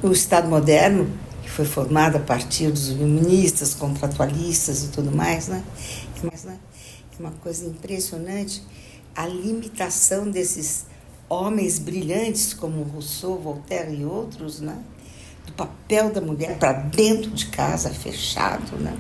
O Estado moderno, que foi formado a partir dos iluministas, contratualistas e tudo mais, né? É uma coisa impressionante a limitação desses homens brilhantes como Rousseau, Voltaire e outros, né? Do papel da mulher para dentro de casa, fechado, né?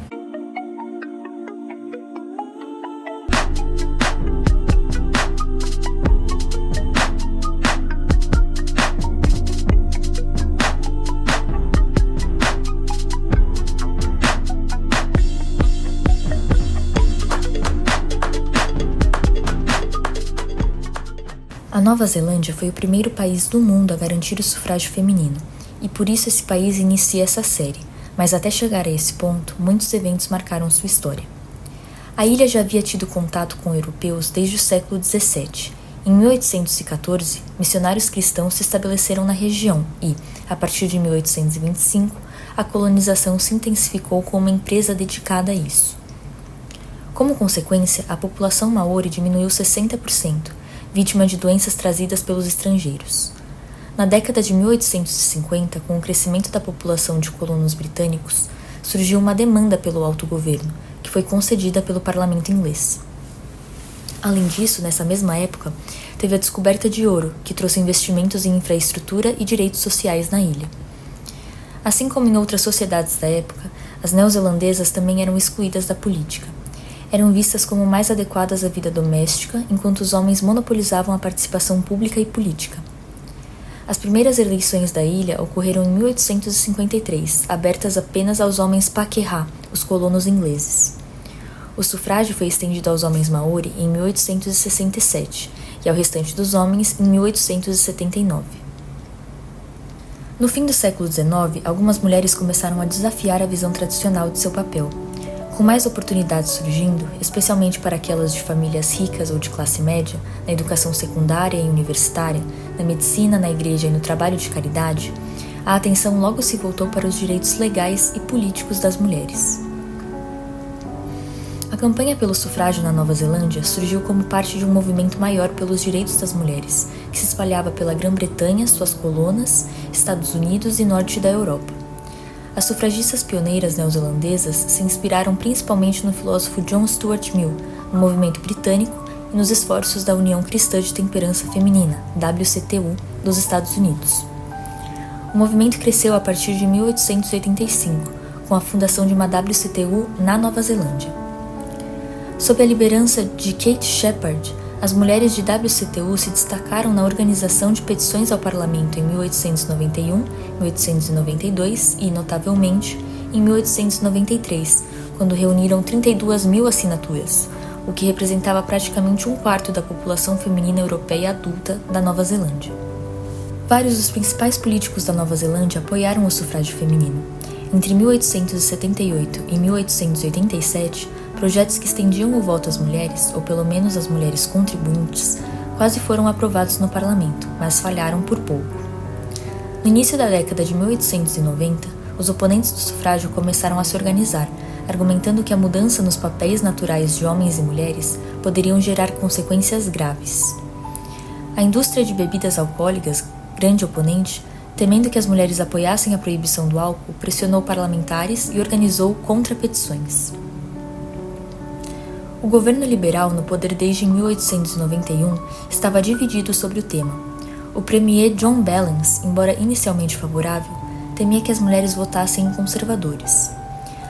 A Nova Zelândia foi o primeiro país do mundo a garantir o sufrágio feminino, e por isso esse país inicia essa série, mas até chegar a esse ponto, muitos eventos marcaram sua história. A ilha já havia tido contato com europeus desde o século XVII. Em 1814, missionários cristãos se estabeleceram na região e, a partir de 1825, a colonização se intensificou com uma empresa dedicada a isso. Como consequência, a população maori diminuiu 60%, vítima de doenças trazidas pelos estrangeiros. Na década de 1850, com o crescimento da população de colonos britânicos, surgiu uma demanda pelo autogoverno, que foi concedida pelo parlamento inglês. Além disso, nessa mesma época, teve a descoberta de ouro, que trouxe investimentos em infraestrutura e direitos sociais na ilha. Assim como em outras sociedades da época, as neozelandesas também eram excluídas da política. Eram vistas como mais adequadas à vida doméstica, enquanto os homens monopolizavam a participação pública e política. As primeiras eleições da ilha ocorreram em 1853, abertas apenas aos homens Pakeha, os colonos ingleses. O sufrágio foi estendido aos homens maori em 1867 e ao restante dos homens em 1879. No fim do século XIX, algumas mulheres começaram a desafiar a visão tradicional de seu papel. Com mais oportunidades surgindo, especialmente para aquelas de famílias ricas ou de classe média, na educação secundária e universitária, na medicina, na igreja e no trabalho de caridade, a atenção logo se voltou para os direitos legais e políticos das mulheres. A campanha pelo sufrágio na Nova Zelândia surgiu como parte de um movimento maior pelos direitos das mulheres, que se espalhava pela Grã-Bretanha, suas colonas, Estados Unidos e norte da Europa. As sufragistas pioneiras neozelandesas se inspiraram principalmente no filósofo John Stuart Mill, no movimento britânico e nos esforços da União Cristã de Temperança Feminina, WCTU, dos Estados Unidos. O movimento cresceu a partir de 1885, com a fundação de uma WCTU na Nova Zelândia. Sob a liderança de Kate Sheppard, as mulheres de WCTU se destacaram na organização de petições ao parlamento em 1891, 1892 e, notavelmente, em 1893, quando reuniram 32 mil assinaturas, o que representava praticamente um quarto da população feminina europeia adulta da Nova Zelândia. Vários dos principais políticos da Nova Zelândia apoiaram o sufrágio feminino. Entre 1878 e 1887, projetos que estendiam o voto às mulheres, ou pelo menos às mulheres contribuintes, quase foram aprovados no parlamento, mas falharam por pouco. No início da década de 1890, os oponentes do sufrágio começaram a se organizar, argumentando que a mudança nos papéis naturais de homens e mulheres poderiam gerar consequências graves. A indústria de bebidas alcoólicas, grande oponente, temendo que as mulheres apoiassem a proibição do álcool, pressionou parlamentares e organizou contra-petições. O governo liberal, no poder desde 1891, estava dividido sobre o tema. O premier John Ballance, embora inicialmente favorável, temia que as mulheres votassem em conservadores.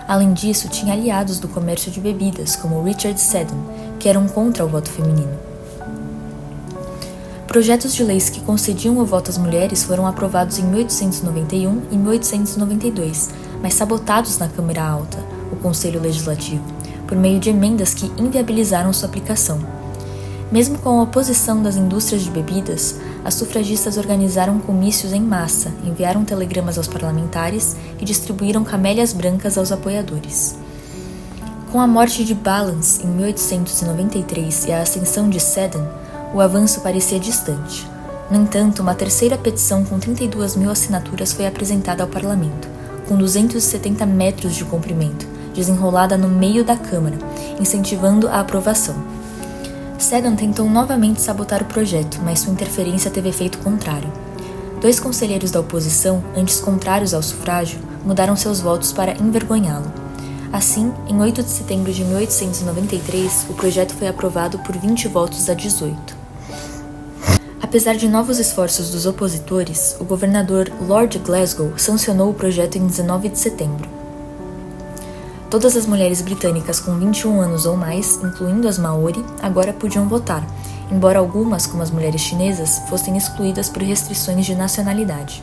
Além disso, tinha aliados do comércio de bebidas, como Richard Seddon, que eram contra o voto feminino. Projetos de leis que concediam o voto às mulheres foram aprovados em 1891 e 1892, mas sabotados na Câmara Alta, o Conselho Legislativo, por meio de emendas que inviabilizaram sua aplicação. Mesmo com a oposição das indústrias de bebidas, as sufragistas organizaram comícios em massa, enviaram telegramas aos parlamentares e distribuíram camélias brancas aos apoiadores. Com a morte de Ballance em 1893 e a ascensão de Seddon, o avanço parecia distante. No entanto, uma terceira petição com 32 mil assinaturas foi apresentada ao parlamento, com 270 metros de comprimento, desenrolada no meio da Câmara, incentivando a aprovação. Seddon tentou novamente sabotar o projeto, mas sua interferência teve efeito contrário. 2 conselheiros da oposição, antes contrários ao sufrágio, mudaram seus votos para envergonhá-lo. Assim, em 8 de setembro de 1893, o projeto foi aprovado por 20 votos a 18. Apesar de novos esforços dos opositores, o governador Lord Glasgow sancionou o projeto em 19 de setembro. Todas as mulheres britânicas com 21 anos ou mais, incluindo as Maori, agora podiam votar, embora algumas, como as mulheres chinesas, fossem excluídas por restrições de nacionalidade.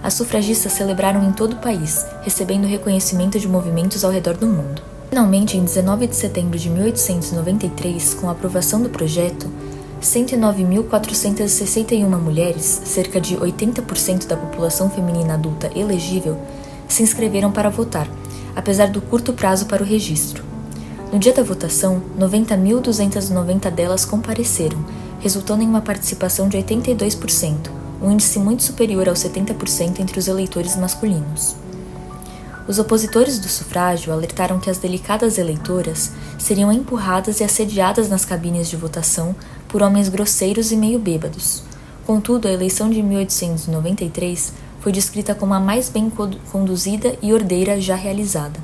As sufragistas celebraram em todo o país, recebendo reconhecimento de movimentos ao redor do mundo. Finalmente, em 19 de setembro de 1893, com a aprovação do projeto, 109.461 mulheres, cerca de 80% da população feminina adulta elegível, se inscreveram para votar, apesar do curto prazo para o registro. No dia da votação, 90.290 delas compareceram, resultando em uma participação de 82%, um índice muito superior aos 70% entre os eleitores masculinos. Os opositores do sufrágio alertaram que as delicadas eleitoras seriam empurradas e assediadas nas cabines de votação por homens grosseiros e meio bêbados. Contudo, a eleição de 1893 foi descrita como a mais bem conduzida e ordeira já realizada.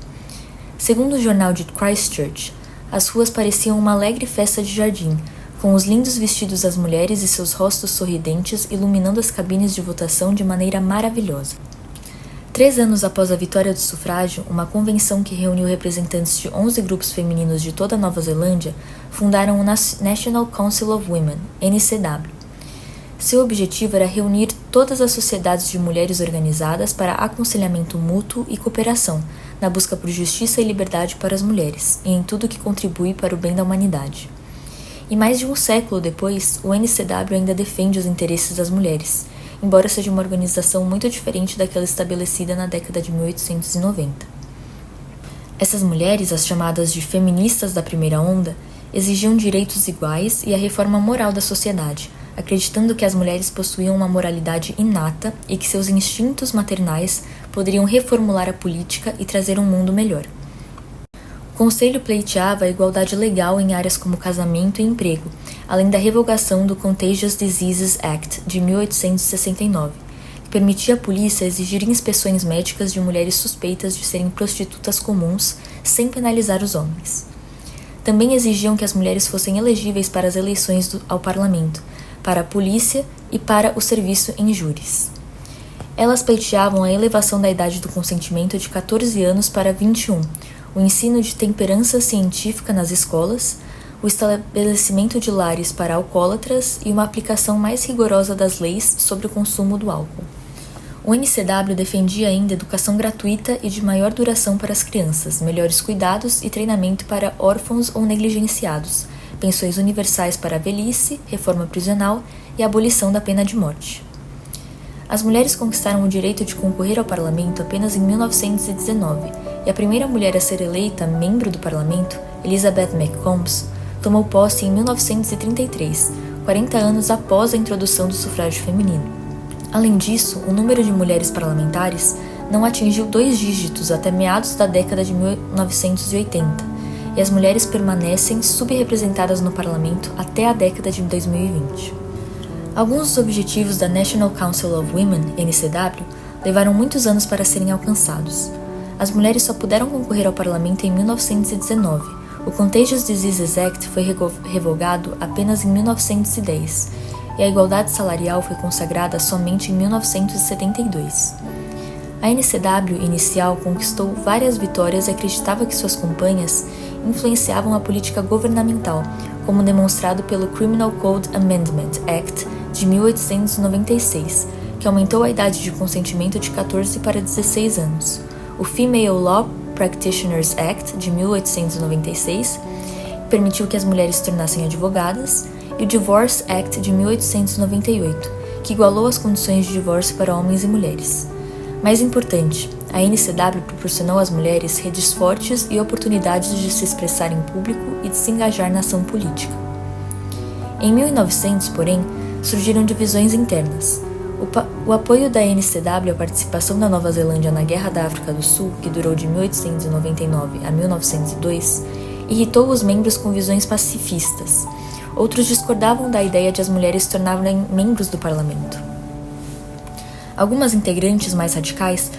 Segundo o jornal de Christchurch, as ruas pareciam uma alegre festa de jardim, com os lindos vestidos das mulheres e seus rostos sorridentes iluminando as cabines de votação de maneira maravilhosa. 3 anos após a vitória do sufrágio, uma convenção que reuniu representantes de 11 grupos femininos de toda a Nova Zelândia fundaram o National Council of Women, NCW. Seu objetivo era reunir todas as sociedades de mulheres organizadas para aconselhamento mútuo e cooperação, na busca por justiça e liberdade para as mulheres, e em tudo que contribui para o bem da humanidade. E mais de um século depois, o NCW ainda defende os interesses das mulheres, embora seja uma organização muito diferente daquela estabelecida na década de 1890. Essas mulheres, as chamadas de feministas da primeira onda, exigiam direitos iguais e a reforma moral da sociedade, acreditando que as mulheres possuíam uma moralidade inata e que seus instintos maternais poderiam reformular a política e trazer um mundo melhor. O Conselho pleiteava a igualdade legal em áreas como casamento e emprego, além da revogação do Contagious Diseases Act de 1869, que permitia à polícia exigir inspeções médicas de mulheres suspeitas de serem prostitutas comuns, sem penalizar os homens. Também exigiam que as mulheres fossem elegíveis para as eleições ao parlamento, para a polícia e para o serviço em júris. Elas pleiteavam a elevação da idade do consentimento de 14 anos para 21, o ensino de temperança científica nas escolas, o estabelecimento de lares para alcoólatras e uma aplicação mais rigorosa das leis sobre o consumo do álcool. O NCW defendia ainda educação gratuita e de maior duração para as crianças, melhores cuidados e treinamento para órfãos ou negligenciados, pensões universais para a velhice, reforma prisional e a abolição da pena de morte. As mulheres conquistaram o direito de concorrer ao parlamento apenas em 1919, e a primeira mulher a ser eleita membro do parlamento, Elizabeth McCombs, tomou posse em 1933, 40 anos após a introdução do sufrágio feminino. Além disso, o número de mulheres parlamentares não atingiu 2 dígitos até meados da década de 1980, e as mulheres permanecem subrepresentadas no parlamento até a década de 2020. Alguns dos objetivos da National Council of Women, NCW, levaram muitos anos para serem alcançados. As mulheres só puderam concorrer ao parlamento em 1919. O Contagious Diseases Act foi revogado apenas em 1910, e a igualdade salarial foi consagrada somente em 1972. A NCW inicial conquistou várias vitórias e acreditava que suas campanhas influenciavam a política governamental, como demonstrado pelo Criminal Code Amendment Act de 1896, que aumentou a idade de consentimento de 14 para 16 anos, o Female Law Practitioners Act de 1896, que permitiu que as mulheres se tornassem advogadas, e o Divorce Act de 1898, que igualou as condições de divórcio para homens e mulheres. Mais importante, a NCW proporcionou às mulheres redes fortes e oportunidades de se expressar em público e de se engajar na ação política. Em 1900, porém, surgiram divisões internas. O apoio da NCW à participação da Nova Zelândia na Guerra da África do Sul, que durou de 1899 a 1902, irritou os membros com visões pacifistas. Outros discordavam da ideia de as mulheres se tornarem membros do parlamento. Algumas integrantes mais radicais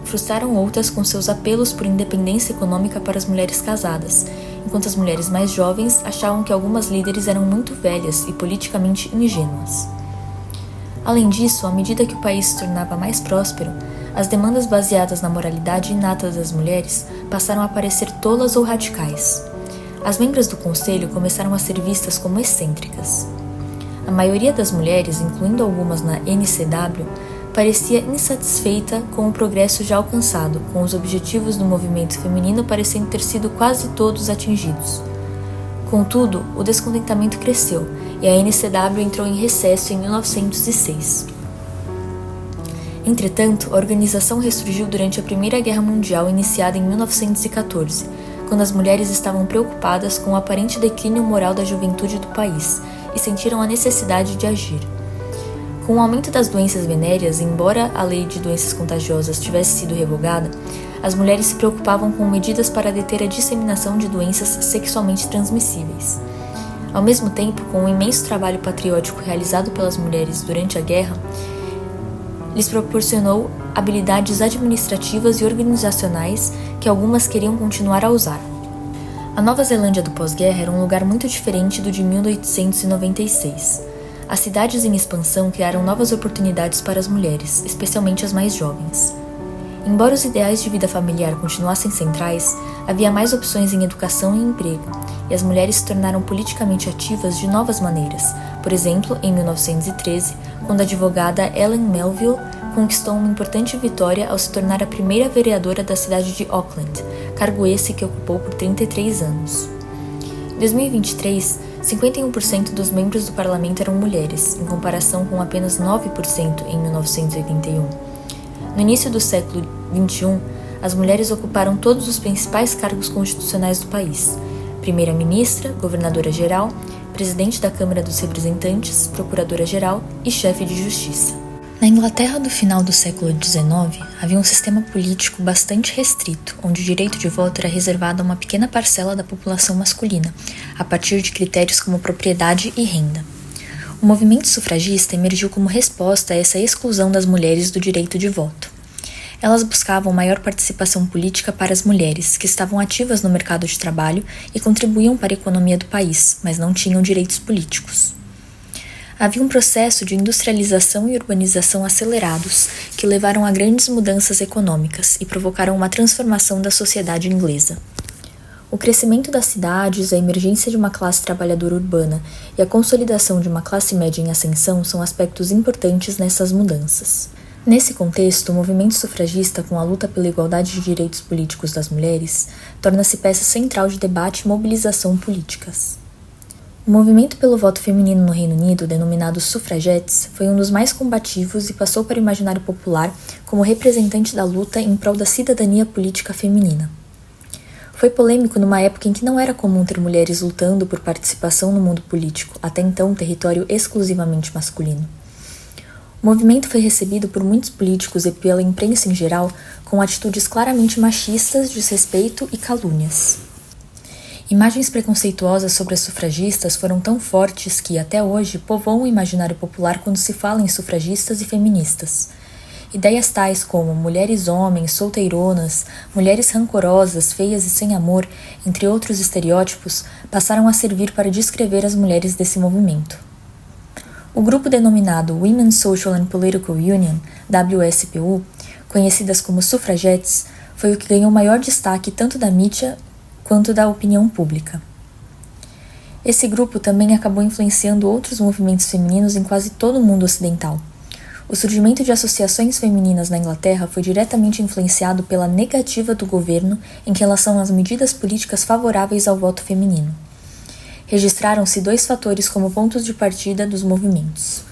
frustraram outras com seus apelos por independência econômica para as mulheres casadas, enquanto as mulheres mais jovens achavam que algumas líderes eram muito velhas e politicamente ingênuas. Além disso, à medida que o país se tornava mais próspero, as demandas baseadas na moralidade inata das mulheres passaram a parecer tolas ou radicais. As membros do conselho começaram a ser vistas como excêntricas. A maioria das mulheres, incluindo algumas na NCW, parecia insatisfeita com o progresso já alcançado, com os objetivos do movimento feminino parecendo ter sido quase todos atingidos. Contudo, o descontentamento cresceu e a NCW entrou em recesso em 1906. Entretanto, a organização ressurgiu durante a Primeira Guerra Mundial, iniciada em 1914, quando as mulheres estavam preocupadas com o aparente declínio moral da juventude do país e sentiram a necessidade de agir. Com o aumento das doenças venéreas, embora a lei de doenças contagiosas tivesse sido revogada, as mulheres se preocupavam com medidas para deter a disseminação de doenças sexualmente transmissíveis. Ao mesmo tempo, com o imenso trabalho patriótico realizado pelas mulheres durante a guerra, lhes proporcionou habilidades administrativas e organizacionais que algumas queriam continuar a usar. A Nova Zelândia do pós-guerra era um lugar muito diferente do de 1896. As cidades em expansão criaram novas oportunidades para as mulheres, especialmente as mais jovens. Embora os ideais de vida familiar continuassem centrais, havia mais opções em educação e emprego, e as mulheres se tornaram politicamente ativas de novas maneiras. Por exemplo, em 1913, quando a advogada Ellen Melville conquistou uma importante vitória ao se tornar a primeira vereadora da cidade de Auckland, cargo esse que ocupou por 33 anos. Em 2023, 51% dos membros do parlamento eram mulheres, em comparação com apenas 9% em 1981. No início do século XXI, as mulheres ocuparam todos os principais cargos constitucionais do país: primeira-ministra, governadora-geral, presidente da Câmara dos Representantes, procuradora-geral e chefe de justiça. Na Inglaterra do final do século XIX, havia um sistema político bastante restrito, onde o direito de voto era reservado a uma pequena parcela da população masculina, a partir de critérios como propriedade e renda. O movimento sufragista emergiu como resposta a essa exclusão das mulheres do direito de voto. Elas buscavam maior participação política para as mulheres, que estavam ativas no mercado de trabalho e contribuíam para a economia do país, mas não tinham direitos políticos. Havia um processo de industrialização e urbanização acelerados, que levaram a grandes mudanças econômicas e provocaram uma transformação da sociedade inglesa. O crescimento das cidades, a emergência de uma classe trabalhadora urbana e a consolidação de uma classe média em ascensão são aspectos importantes nessas mudanças. Nesse contexto, o movimento sufragista, com a luta pela igualdade de direitos políticos das mulheres, torna-se peça central de debate e mobilização políticas. O movimento pelo voto feminino no Reino Unido, denominado Suffragettes, foi um dos mais combativos e passou para o imaginário popular como representante da luta em prol da cidadania política feminina. Foi polêmico numa época em que não era comum ter mulheres lutando por participação no mundo político, até então território exclusivamente masculino. O movimento foi recebido por muitos políticos e pela imprensa em geral com atitudes claramente machistas, desrespeito e calúnias. Imagens preconceituosas sobre as sufragistas foram tão fortes que, até hoje, povoam o imaginário popular quando se fala em sufragistas e feministas. Ideias tais como mulheres homens, solteironas, mulheres rancorosas, feias e sem amor, entre outros estereótipos, passaram a servir para descrever as mulheres desse movimento. O grupo denominado Women's Social and Political Union, WSPU, conhecidas como Suffragettes, foi o que ganhou maior destaque tanto da mídia quanto da opinião pública. Esse grupo também acabou influenciando outros movimentos femininos em quase todo o mundo ocidental. O surgimento de associações femininas na Inglaterra foi diretamente influenciado pela negativa do governo em relação às medidas políticas favoráveis ao voto feminino. Registraram-se 2 fatores como pontos de partida dos movimentos.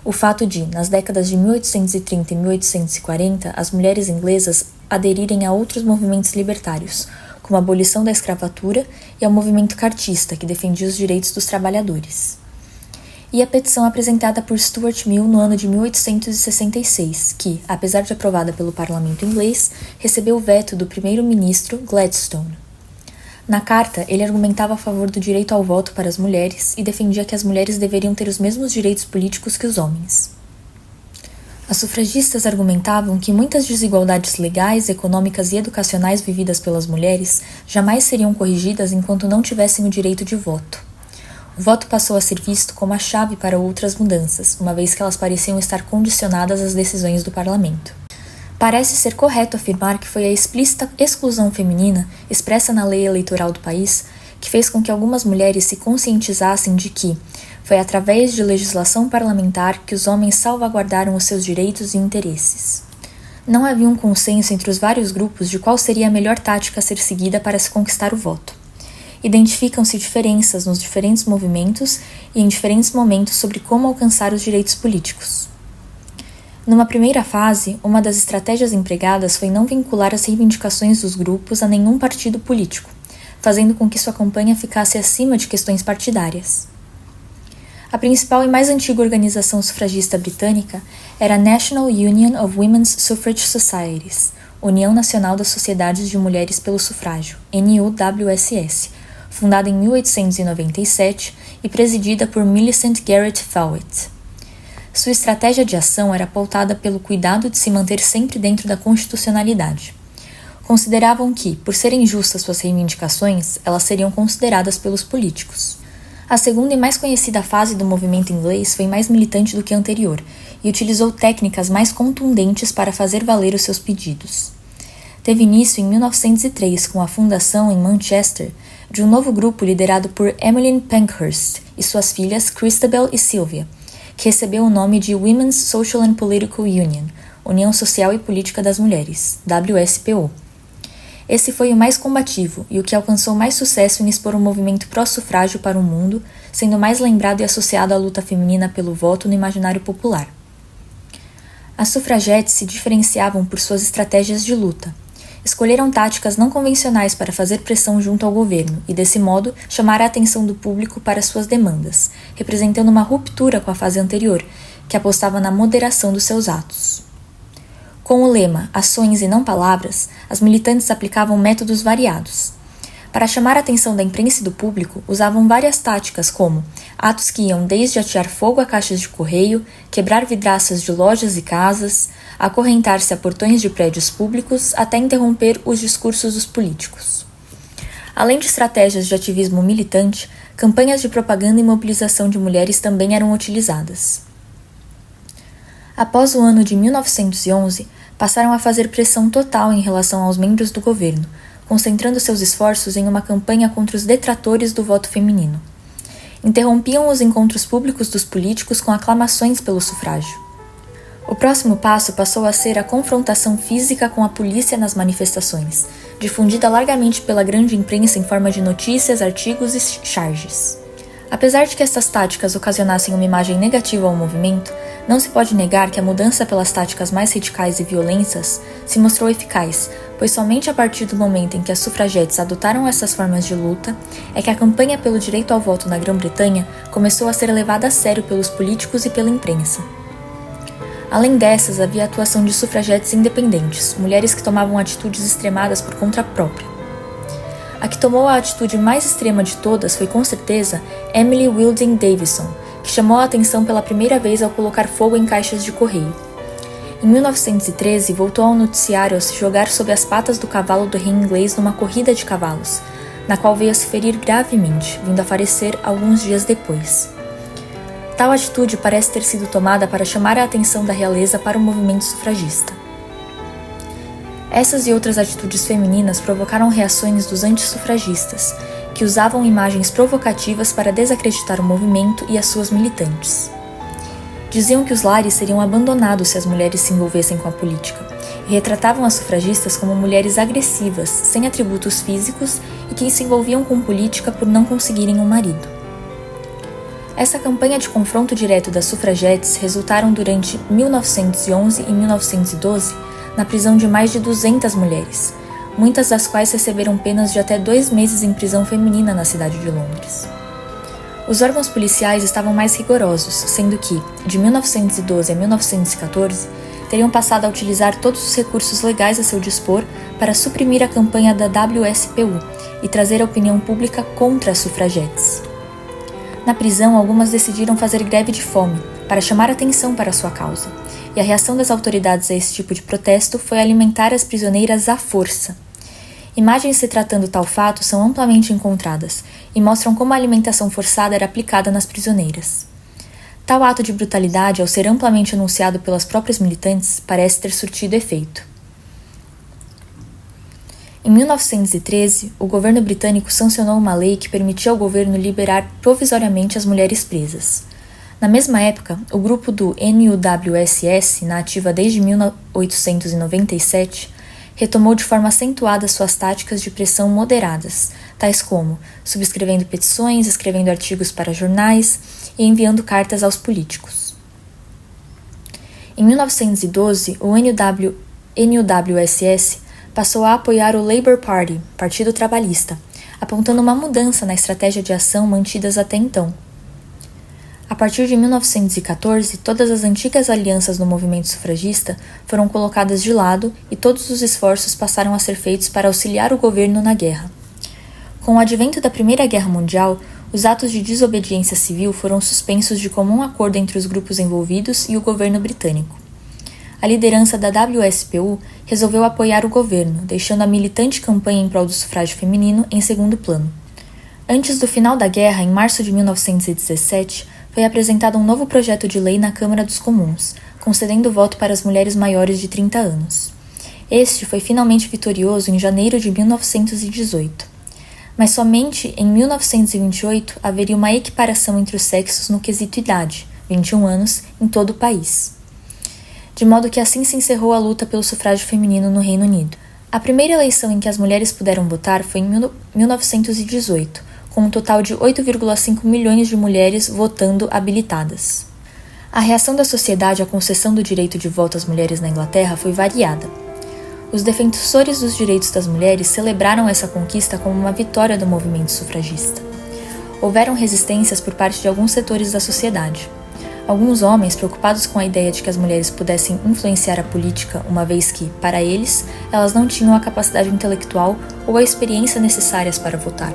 O fato de, nas décadas de 1830 e 1840, as mulheres inglesas aderirem a outros movimentos libertários, como a abolição da escravatura e ao movimento cartista, que defendia os direitos dos trabalhadores. E a petição apresentada por Stuart Mill no ano de 1866, que, apesar de aprovada pelo parlamento inglês, recebeu o veto do primeiro-ministro Gladstone. Na carta, ele argumentava a favor do direito ao voto para as mulheres e defendia que as mulheres deveriam ter os mesmos direitos políticos que os homens. As sufragistas argumentavam que muitas desigualdades legais, econômicas e educacionais vividas pelas mulheres jamais seriam corrigidas enquanto não tivessem o direito de voto. O voto passou a ser visto como a chave para outras mudanças, uma vez que elas pareciam estar condicionadas às decisões do parlamento. Parece ser correto afirmar que foi a explícita exclusão feminina, expressa na lei eleitoral do país, que fez com que algumas mulheres se conscientizassem de que foi através de legislação parlamentar que os homens salvaguardaram os seus direitos e interesses. Não havia um consenso entre os vários grupos de qual seria a melhor tática a ser seguida para se conquistar o voto. Identificam-se diferenças nos diferentes movimentos e em diferentes momentos sobre como alcançar os direitos políticos. Numa primeira fase, uma das estratégias empregadas foi não vincular as reivindicações dos grupos a nenhum partido político, fazendo com que sua campanha ficasse acima de questões partidárias. A principal e mais antiga organização sufragista britânica era a National Union of Women's Suffrage Societies, União Nacional das Sociedades de Mulheres pelo Sufrágio, NUWSS, fundada em 1897 e presidida por Millicent Garrett Fawlett. Sua estratégia de ação era pautada pelo cuidado de se manter sempre dentro da constitucionalidade. Consideravam que, por serem justas suas reivindicações, elas seriam consideradas pelos políticos. A segunda e mais conhecida fase do movimento inglês foi mais militante do que a anterior e utilizou técnicas mais contundentes para fazer valer os seus pedidos. Teve início em 1903 com a fundação, em Manchester, de um novo grupo liderado por Emmeline Pankhurst e suas filhas Christabel e Sylvia, que recebeu o nome de Women's Social and Political Union, União Social e Política das Mulheres, WSPO. Esse foi o mais combativo e o que alcançou mais sucesso em expor o movimento pró-sufrágio para o mundo, sendo mais lembrado e associado à luta feminina pelo voto no imaginário popular. As sufragetes se diferenciavam por suas estratégias de luta. Escolheram táticas não convencionais para fazer pressão junto ao governo e, desse modo, chamar a atenção do público para suas demandas, representando uma ruptura com a fase anterior, que apostava na moderação dos seus atos. Com o lema "Ações e não palavras", as militantes aplicavam métodos variados. Para chamar a atenção da imprensa e do público, usavam várias táticas como atos que iam desde atear fogo a caixas de correio, quebrar vidraças de lojas e casas, acorrentar-se a portões de prédios públicos, até interromper os discursos dos políticos. Além de estratégias de ativismo militante, campanhas de propaganda e mobilização de mulheres também eram utilizadas. Após o ano de 1911, passaram a fazer pressão total em relação aos membros do governo, concentrando seus esforços em uma campanha contra os detratores do voto feminino. Interrompiam os encontros públicos dos políticos com aclamações pelo sufrágio. O próximo passo passou a ser a confrontação física com a polícia nas manifestações, difundida largamente pela grande imprensa em forma de notícias, artigos e charges. Apesar de que estas táticas ocasionassem uma imagem negativa ao movimento, não se pode negar que a mudança pelas táticas mais radicais e violentas se mostrou eficaz, pois somente a partir do momento em que as sufragetes adotaram essas formas de luta é que a campanha pelo direito ao voto na Grã-Bretanha começou a ser levada a sério pelos políticos e pela imprensa. Além dessas, havia a atuação de sufragetes independentes, mulheres que tomavam atitudes extremadas por conta própria. A que tomou a atitude mais extrema de todas foi, com certeza, Emily Wilding Davison, que chamou a atenção pela primeira vez ao colocar fogo em caixas de correio. Em 1913, voltou ao noticiário ao se jogar sob as patas do cavalo do rei inglês numa corrida de cavalos, na qual veio a se ferir gravemente, vindo a falecer alguns dias depois. Tal atitude parece ter sido tomada para chamar a atenção da realeza para o movimento sufragista. Essas e outras atitudes femininas provocaram reações dos antissufragistas, que usavam imagens provocativas para desacreditar o movimento e as suas militantes. Diziam que os lares seriam abandonados se as mulheres se envolvessem com a política, e retratavam as sufragistas como mulheres agressivas, sem atributos físicos e que se envolviam com política por não conseguirem um marido. Essa campanha de confronto direto das sufragetes resultaram durante 1911 e 1912 na prisão de mais de 200 mulheres, muitas das quais receberam penas de até 2 meses em prisão feminina na cidade de Londres. Os órgãos policiais estavam mais rigorosos, sendo que, de 1912 a 1914, teriam passado a utilizar todos os recursos legais a seu dispor para suprimir a campanha da WSPU e trazer a opinião pública contra as sufragetes. Na prisão, algumas decidiram fazer greve de fome, para chamar atenção para sua causa, e a reação das autoridades a esse tipo de protesto foi alimentar as prisioneiras à força. Imagens retratando tal fato são amplamente encontradas e mostram como a alimentação forçada era aplicada nas prisioneiras. Tal ato de brutalidade, ao ser amplamente anunciado pelas próprias militantes, parece ter surtido efeito. Em 1913, o governo britânico sancionou uma lei que permitia ao governo liberar provisoriamente as mulheres presas. Na mesma época, o grupo do NUWSS, na ativa desde 1897, retomou de forma acentuada suas táticas de pressão moderadas, tais como subscrevendo petições, escrevendo artigos para jornais e enviando cartas aos políticos. Em 1912, o NUWSS passou a apoiar o Labour Party, Partido Trabalhista, apontando uma mudança na estratégia de ação mantidas até então. A partir de 1914, todas as antigas alianças no movimento sufragista foram colocadas de lado e todos os esforços passaram a ser feitos para auxiliar o governo na guerra. Com o advento da Primeira Guerra Mundial, os atos de desobediência civil foram suspensos de comum acordo entre os grupos envolvidos e o governo britânico. A liderança da WSPU resolveu apoiar o governo, deixando a militante campanha em prol do sufrágio feminino em segundo plano. Antes do final da guerra, em março de 1917, foi apresentado um novo projeto de lei na Câmara dos Comuns, concedendo voto para as mulheres maiores de 30 anos. Este foi finalmente vitorioso em janeiro de 1918. Mas somente em 1928 haveria uma equiparação entre os sexos no quesito idade, 21 anos, em todo o país. De modo que assim se encerrou a luta pelo sufrágio feminino no Reino Unido. A primeira eleição em que as mulheres puderam votar foi em 1918, com um total de 8,5 milhões de mulheres votando habilitadas. A reação da sociedade à concessão do direito de voto às mulheres na Inglaterra foi variada. Os defensores dos direitos das mulheres celebraram essa conquista como uma vitória do movimento sufragista. Houveram resistências por parte de alguns setores da sociedade. Alguns homens, preocupados com a ideia de que as mulheres pudessem influenciar a política, uma vez que, para eles, elas não tinham a capacidade intelectual ou a experiência necessárias para votar.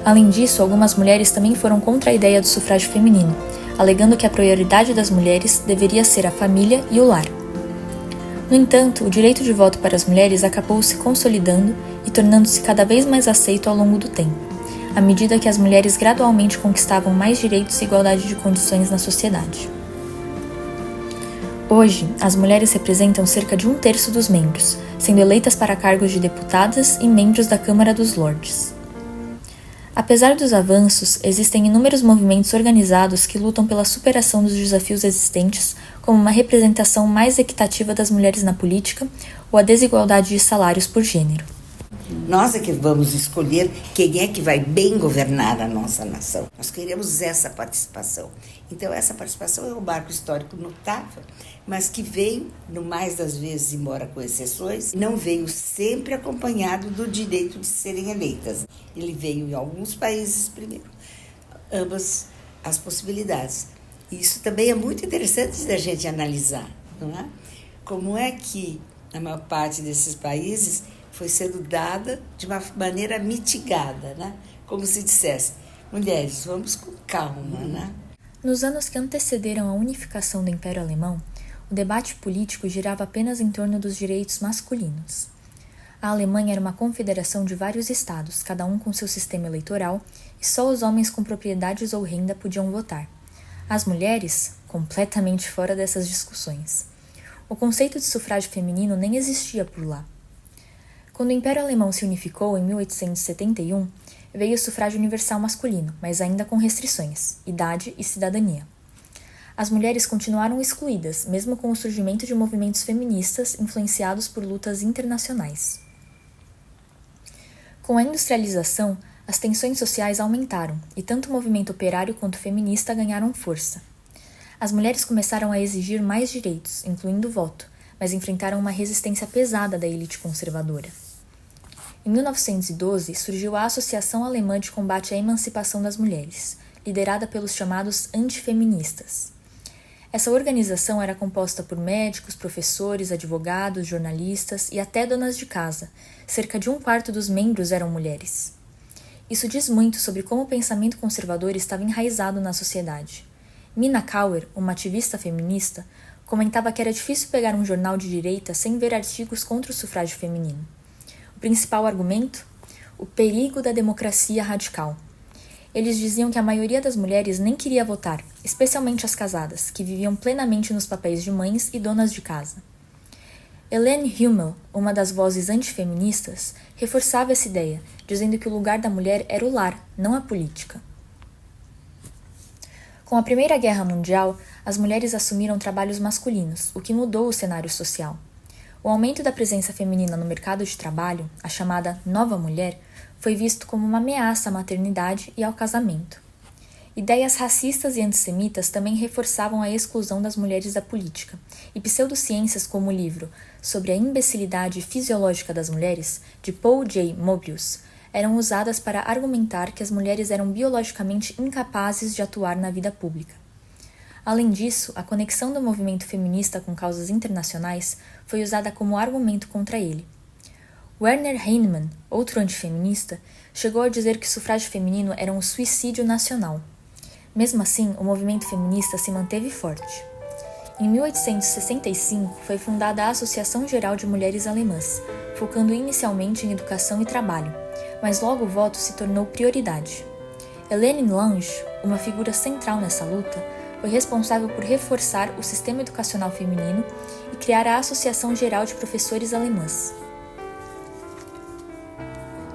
Além disso, algumas mulheres também foram contra a ideia do sufrágio feminino, alegando que a prioridade das mulheres deveria ser a família e o lar. No entanto, o direito de voto para as mulheres acabou se consolidando e tornando-se cada vez mais aceito ao longo do tempo, à medida que as mulheres gradualmente conquistavam mais direitos e igualdade de condições na sociedade. Hoje, as mulheres representam cerca de 1/3 dos membros, sendo eleitas para cargos de deputadas e membros da Câmara dos Lordes. Apesar dos avanços, existem inúmeros movimentos organizados que lutam pela superação dos desafios existentes, como uma representação mais equitativa das mulheres na política ou a desigualdade de salários por gênero. Nós é que vamos escolher quem é que vai bem governar a nossa nação. Nós queremos essa participação. Então, essa participação é um marco histórico notável, mas que vem, no mais das vezes, embora com exceções, não veio sempre acompanhado do direito de serem eleitas. Ele veio em alguns países primeiro, ambas as possibilidades. Isso também é muito interessante da gente analisar, não é? Como é que a maior parte desses países foi sendo dada de uma maneira mitigada, né? Como se dissesse, mulheres, vamos com calma, né? Nos anos que antecederam a unificação do Império Alemão, o debate político girava apenas em torno dos direitos masculinos. A Alemanha era uma confederação de vários estados, cada um com seu sistema eleitoral, e só os homens com propriedades ou renda podiam votar. As mulheres, completamente fora dessas discussões. O conceito de sufrágio feminino nem existia por lá. Quando o Império Alemão se unificou em 1871, veio o sufrágio universal masculino, mas ainda com restrições, idade e cidadania. As mulheres continuaram excluídas, mesmo com o surgimento de movimentos feministas influenciados por lutas internacionais. Com a industrialização, as tensões sociais aumentaram e tanto o movimento operário quanto feminista ganharam força. As mulheres começaram a exigir mais direitos, incluindo o voto, mas enfrentaram uma resistência pesada da elite conservadora. Em 1912, surgiu a Associação Alemã de Combate à Emancipação das Mulheres, liderada pelos chamados antifeministas. Essa organização era composta por médicos, professores, advogados, jornalistas e até donas de casa. Cerca de 1/4 dos membros eram mulheres. Isso diz muito sobre como o pensamento conservador estava enraizado na sociedade. Mina Kauer, uma ativista feminista, comentava que era difícil pegar um jornal de direita sem ver artigos contra o sufrágio feminino. O principal argumento? O perigo da democracia radical. Eles diziam que a maioria das mulheres nem queria votar, especialmente as casadas, que viviam plenamente nos papéis de mães e donas de casa. Hélène Hummel, uma das vozes antifeministas, reforçava essa ideia, dizendo que o lugar da mulher era o lar, não a política. Com a Primeira Guerra Mundial, as mulheres assumiram trabalhos masculinos, o que mudou o cenário social. O aumento da presença feminina no mercado de trabalho, a chamada nova mulher, foi visto como uma ameaça à maternidade e ao casamento. Ideias racistas e antissemitas também reforçavam a exclusão das mulheres da política, e pseudociências como o livro Sobre a Imbecilidade Fisiológica das Mulheres, de Paul J. Mobius, eram usadas para argumentar que as mulheres eram biologicamente incapazes de atuar na vida pública. Além disso, a conexão do movimento feminista com causas internacionais foi usada como argumento contra ele. Werner Heinemann, outro antifeminista, chegou a dizer que o sufrágio feminino era um suicídio nacional. Mesmo assim, o movimento feminista se manteve forte. Em 1865, foi fundada a Associação Geral de Mulheres Alemãs, focando inicialmente em educação e trabalho, mas logo o voto se tornou prioridade. Helene Lange, uma figura central nessa luta, foi responsável por reforçar o sistema educacional feminino e criar a Associação Geral de Professores Alemãs.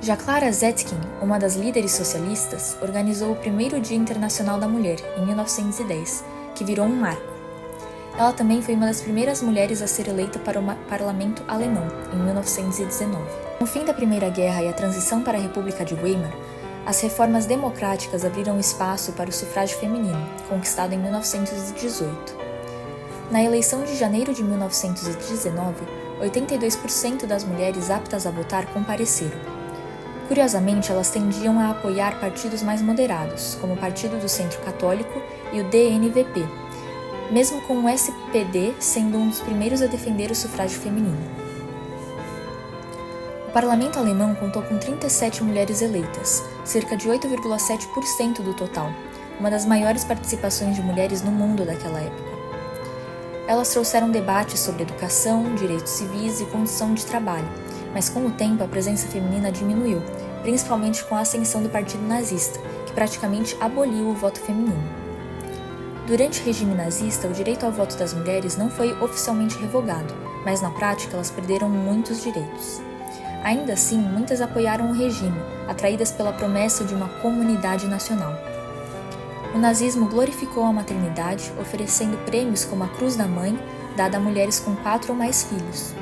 Já Clara Zetkin, uma das líderes socialistas, organizou o primeiro Dia Internacional da Mulher, em 1910, que virou um marco. Ela também foi uma das primeiras mulheres a ser eleita para o parlamento alemão, em 1919. No fim da Primeira Guerra e a transição para a República de Weimar, as reformas democráticas abriram espaço para o sufrágio feminino, conquistado em 1918. Na eleição de janeiro de 1919, 82% das mulheres aptas a votar compareceram. Curiosamente, elas tendiam a apoiar partidos mais moderados, como o Partido do Centro Católico e o DNVP, mesmo com o SPD sendo um dos primeiros a defender o sufrágio feminino. O parlamento alemão contou com 37 mulheres eleitas, cerca de 8,7% do total, uma das maiores participações de mulheres no mundo daquela época. Elas trouxeram debates sobre educação, direitos civis e condição de trabalho, mas com o tempo a presença feminina diminuiu, principalmente com a ascensão do Partido Nazista, que praticamente aboliu o voto feminino. Durante o regime nazista, o direito ao voto das mulheres não foi oficialmente revogado, mas na prática elas perderam muitos direitos. Ainda assim, muitas apoiaram o regime, atraídas pela promessa de uma comunidade nacional. O nazismo glorificou a maternidade, oferecendo prêmios como a Cruz da Mãe, dada a mulheres com 4 ou mais filhos.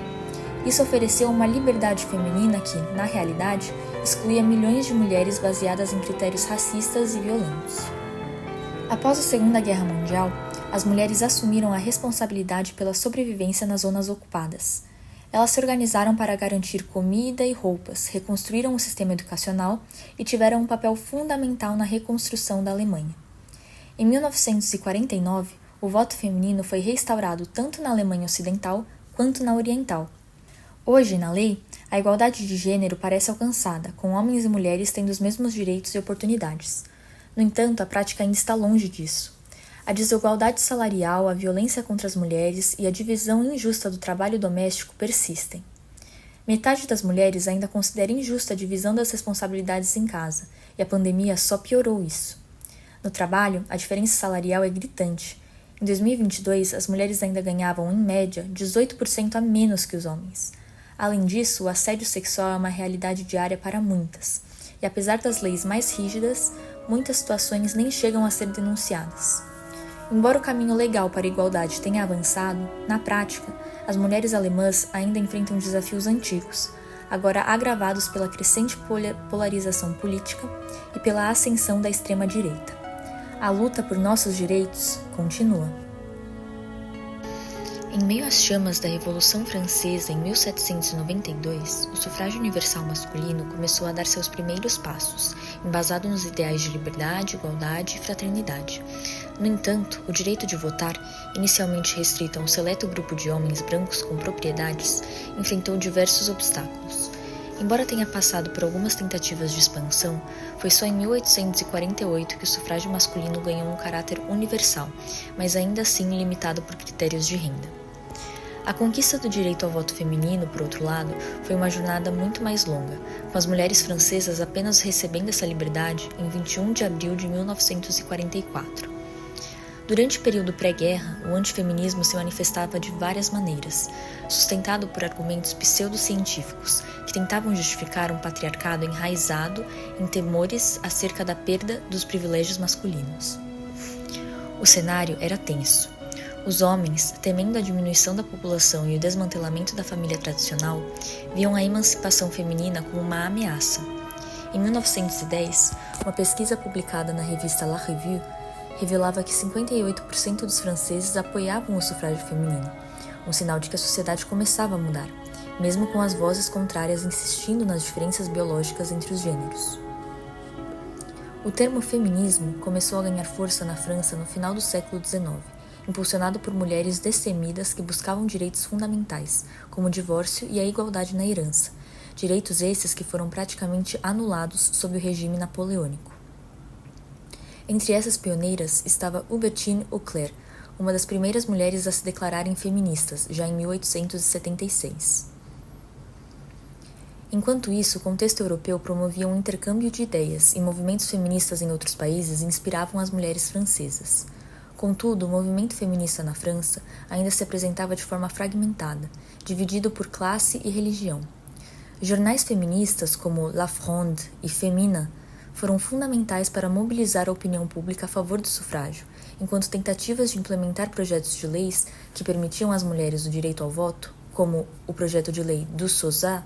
Isso ofereceu uma liberdade feminina que, na realidade, excluía milhões de mulheres baseadas em critérios racistas e violentos. Após a Segunda Guerra Mundial, as mulheres assumiram a responsabilidade pela sobrevivência nas zonas ocupadas. Elas se organizaram para garantir comida e roupas, reconstruíram o sistema educacional e tiveram um papel fundamental na reconstrução da Alemanha. Em 1949, o voto feminino foi restaurado tanto na Alemanha Ocidental quanto na Oriental. Hoje, na lei, a igualdade de gênero parece alcançada, com homens e mulheres tendo os mesmos direitos e oportunidades. No entanto, a prática ainda está longe disso. A desigualdade salarial, a violência contra as mulheres e a divisão injusta do trabalho doméstico persistem. Metade das mulheres ainda considera injusta a divisão das responsabilidades em casa, e a pandemia só piorou isso. No trabalho, a diferença salarial é gritante. Em 2022, as mulheres ainda ganhavam, em média, 18% a menos que os homens. Além disso, o assédio sexual é uma realidade diária para muitas, e apesar das leis mais rígidas, muitas situações nem chegam a ser denunciadas. Embora o caminho legal para a igualdade tenha avançado, na prática, as mulheres alemãs ainda enfrentam desafios antigos, agora agravados pela crescente polarização política e pela ascensão da extrema-direita. A luta por nossos direitos continua. Em meio às chamas da Revolução Francesa em 1792, o sufrágio universal masculino começou a dar seus primeiros passos, embasado nos ideais de liberdade, igualdade e fraternidade. No entanto, o direito de votar, inicialmente restrito a um seleto grupo de homens brancos com propriedades, enfrentou diversos obstáculos. Embora tenha passado por algumas tentativas de expansão, foi só em 1848 que o sufrágio masculino ganhou um caráter universal, mas ainda assim limitado por critérios de renda. A conquista do direito ao voto feminino, por outro lado, foi uma jornada muito mais longa, com as mulheres francesas apenas recebendo essa liberdade em 21 de abril de 1944. Durante o período pré-guerra, o antifeminismo se manifestava de várias maneiras, sustentado por argumentos pseudocientíficos que tentavam justificar um patriarcado enraizado em temores acerca da perda dos privilégios masculinos. O cenário era tenso. Os homens, temendo a diminuição da população e o desmantelamento da família tradicional, viam a emancipação feminina como uma ameaça. Em 1910, uma pesquisa publicada na revista La Revue revelava que 58% dos franceses apoiavam o sufrágio feminino, um sinal de que a sociedade começava a mudar, mesmo com as vozes contrárias insistindo nas diferenças biológicas entre os gêneros. O termo feminismo começou a ganhar força na França no final do século XIX, impulsionado por mulheres destemidas que buscavam direitos fundamentais, como o divórcio e a igualdade na herança, direitos esses que foram praticamente anulados sob o regime napoleônico. Entre essas pioneiras estava Hubertine Auclair, uma das primeiras mulheres a se declararem feministas, já em 1876. Enquanto isso, o contexto europeu promovia um intercâmbio de ideias e movimentos feministas em outros países inspiravam as mulheres francesas. Contudo, o movimento feminista na França ainda se apresentava de forma fragmentada, dividido por classe e religião. Jornais feministas como La Fronde e Femina foram fundamentais para mobilizar a opinião pública a favor do sufrágio, enquanto tentativas de implementar projetos de leis que permitiam às mulheres o direito ao voto, como o projeto de lei do Sosa,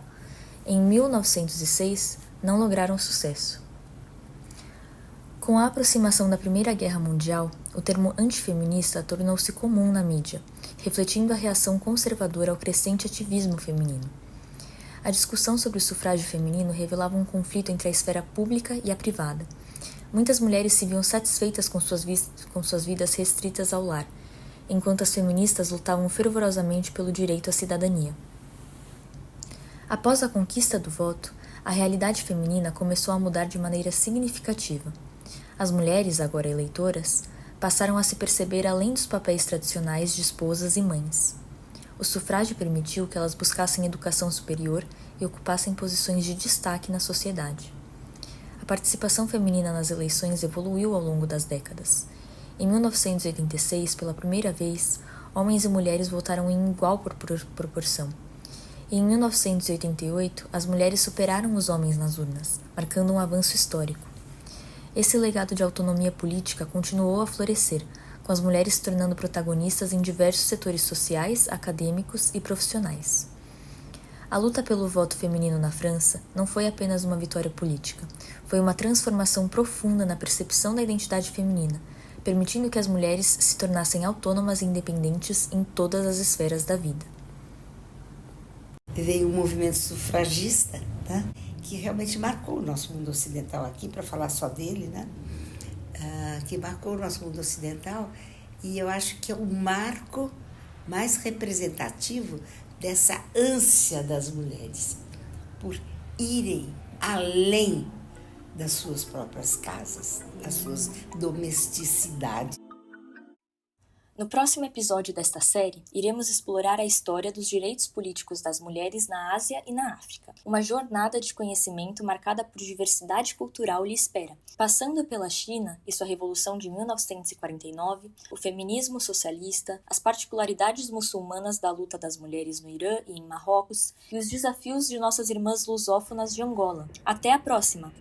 em 1906, não lograram sucesso. Com a aproximação da Primeira Guerra Mundial, o termo antifeminista tornou-se comum na mídia, refletindo a reação conservadora ao crescente ativismo feminino. A discussão sobre o sufrágio feminino revelava um conflito entre a esfera pública e a privada. Muitas mulheres se viam satisfeitas com suas vidas restritas ao lar, enquanto as feministas lutavam fervorosamente pelo direito à cidadania. Após a conquista do voto, a realidade feminina começou a mudar de maneira significativa. As mulheres, agora eleitoras, passaram a se perceber além dos papéis tradicionais de esposas e mães. O sufrágio permitiu que elas buscassem educação superior e ocupassem posições de destaque na sociedade. A participação feminina nas eleições evoluiu ao longo das décadas. Em 1986, pela primeira vez, homens e mulheres votaram em igual proporção. E em 1988, as mulheres superaram os homens nas urnas, marcando um avanço histórico. Esse legado de autonomia política continuou a florescer, com as mulheres se tornando protagonistas em diversos setores sociais, acadêmicos e profissionais. A luta pelo voto feminino na França não foi apenas uma vitória política, foi uma transformação profunda na percepção da identidade feminina, permitindo que as mulheres se tornassem autônomas e independentes em todas as esferas da vida. Veio o movimento sufragista, tá? Que realmente marcou o nosso mundo ocidental aqui, para falar só dele, né? Que marcou o nosso mundo ocidental, e eu acho que é o marco mais representativo dessa ânsia das mulheres por irem além das suas próprias casas, das suas domesticidades. No próximo episódio desta série, iremos explorar a história dos direitos políticos das mulheres na Ásia e na África. Uma jornada de conhecimento marcada por diversidade cultural lhe espera, passando pela China e sua Revolução de 1949, o feminismo socialista, as particularidades muçulmanas da luta das mulheres no Irã e em Marrocos e os desafios de nossas irmãs lusófonas de Angola. Até a próxima!